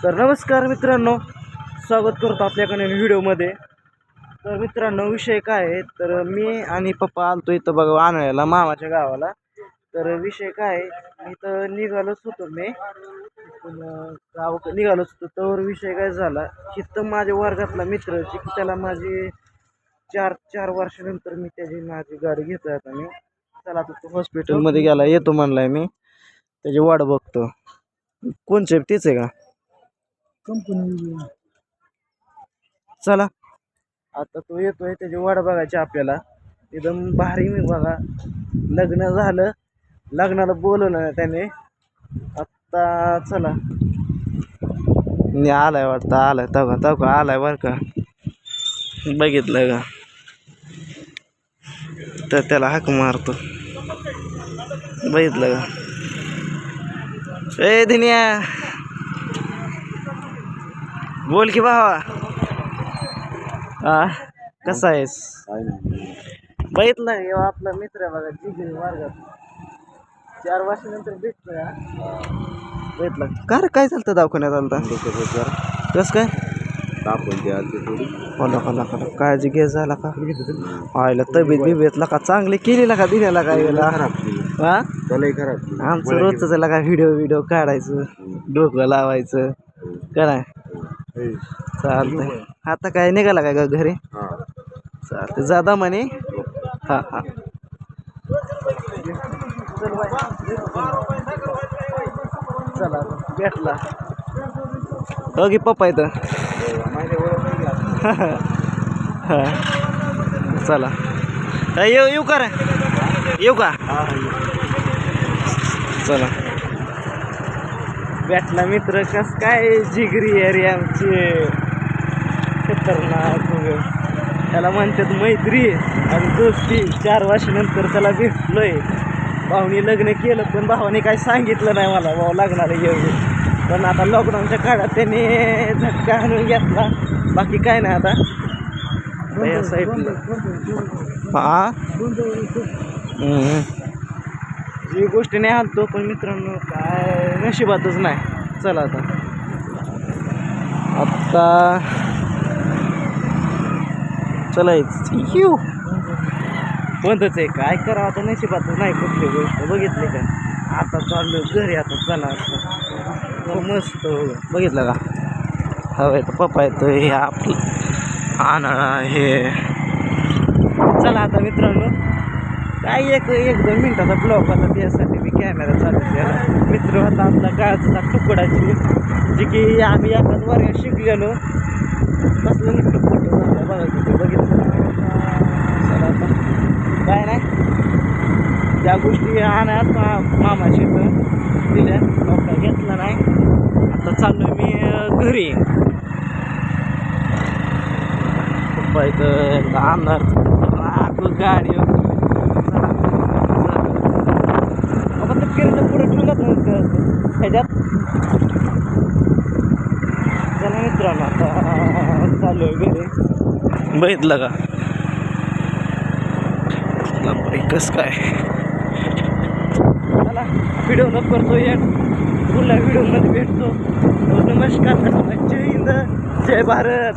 तर नमस्कार मित्रांनो, स्वागत करतो आपल्याकडे व्हिडिओमध्ये. तर मित्रांनो, विषय काय आहे, तर मी आणि पप्पा आलतो इथं बघा आणायला मामाच्या गावाला. तर विषय काय आहे, इथं निघालोच होतो मी, गाव निघालोच होतो. तर विषय काय झाला, इथं माझ्या वर्गातला मित्र की त्याला माझी चार वर्षानंतर मी माझी गाडी घेतोय आता मी. चला आता तो हॉस्पिटलमध्ये गेला, येतो म्हणलाय, मी त्याची वाट बघतो. कोणचे तेच आहे का कंपनी? चला आता तो येतोय, त्याची वाट बघायची आपल्याला. एकदम भारी मी बघा, लग्न झालं, लग्नाला बोलवलं ना त्याने. आत्ता चला आलाय वाटतं, आलाय तव आलाय बरं का, बघितलं का? तर त्याला हाक मारतो, बघितलं का? ए दिन्या, बोल की भावा, कसा आहेस? बघितलं आपला मित्र आहे बघा, जिगिरी वर्गात 4 वर्षानंतर भेटतोय. बघितलं का रे? काय झालं दवाखान्यात आलता? कसं काय? होला काळजी घे झाला का? आयला तब्येत बिबेतला का चांगली केलेला का दिलेला काय गेला? हा, आमचं रोजच का व्हिडिओ काढायचं, डोकं लावायचं काय चालतंय. आता काय निघाला काय घरी? चालतंय, जादा म्हणे. हा हा, चला भेटला हो की पप्पा इथं. चला येऊ का रे? येऊ का? चला भेटला मित्र. कस काय जिगरी अरे आमची, खतरनाक. त्याला म्हणतात मैत्री आणि दोस्ती. 4 वर्षानंतर त्याला भेटलोय. भाऊनी लग्न केलं, पण भावाने काय सांगितलं नाही मला, भाऊ लग्नाला येऊ. पण आता लॉकडाऊनच्या काळात त्याने झटका आणून घेतला, बाकी काय नाही. आता या साईडला हा जी गोष्टी नाही आणतो, पण मित्रांनो काय नशिबातच नाही. चला आता चला येऊ बंदच आहे, काय करावं आता, नशिबातच नाही कुठली गोष्ट. बघितली का? आता चाललो घरी. आता चला आता मस्त बघितलं का? हवं तर पप्पा येतो हे आपलं आणा हे. चला आता मित्रांनो, काय एक 2 मिनिटाचा ब्लॉग होता, त्यासाठी मी कॅमेरा चालू केला. मित्र होता आपला काळाचा तुकडाची, जे की आम्ही एकाच वर्गात शिकलेलो. कसलं मित्र फोटो झाला बघा तिथे, बघितलं. चला आता काय नाही, त्या गोष्टी आणत मामाशी दिल्या, काय घेतला नाही. आता चाललो मी घरी. पप्पा इथं आणणार गाडी. आपण तर फिरतं पुढे ठेवलं नव्हतं ह्याच्यात. चला मित्रांनो आता चालू आहे घरी. बघितलं का? कसं काय? चला व्हिडिओ न करतो, एक पुढल्या व्हिडिओमध्ये भेटतो. नमस्कार, जय हिंद, जय भारत.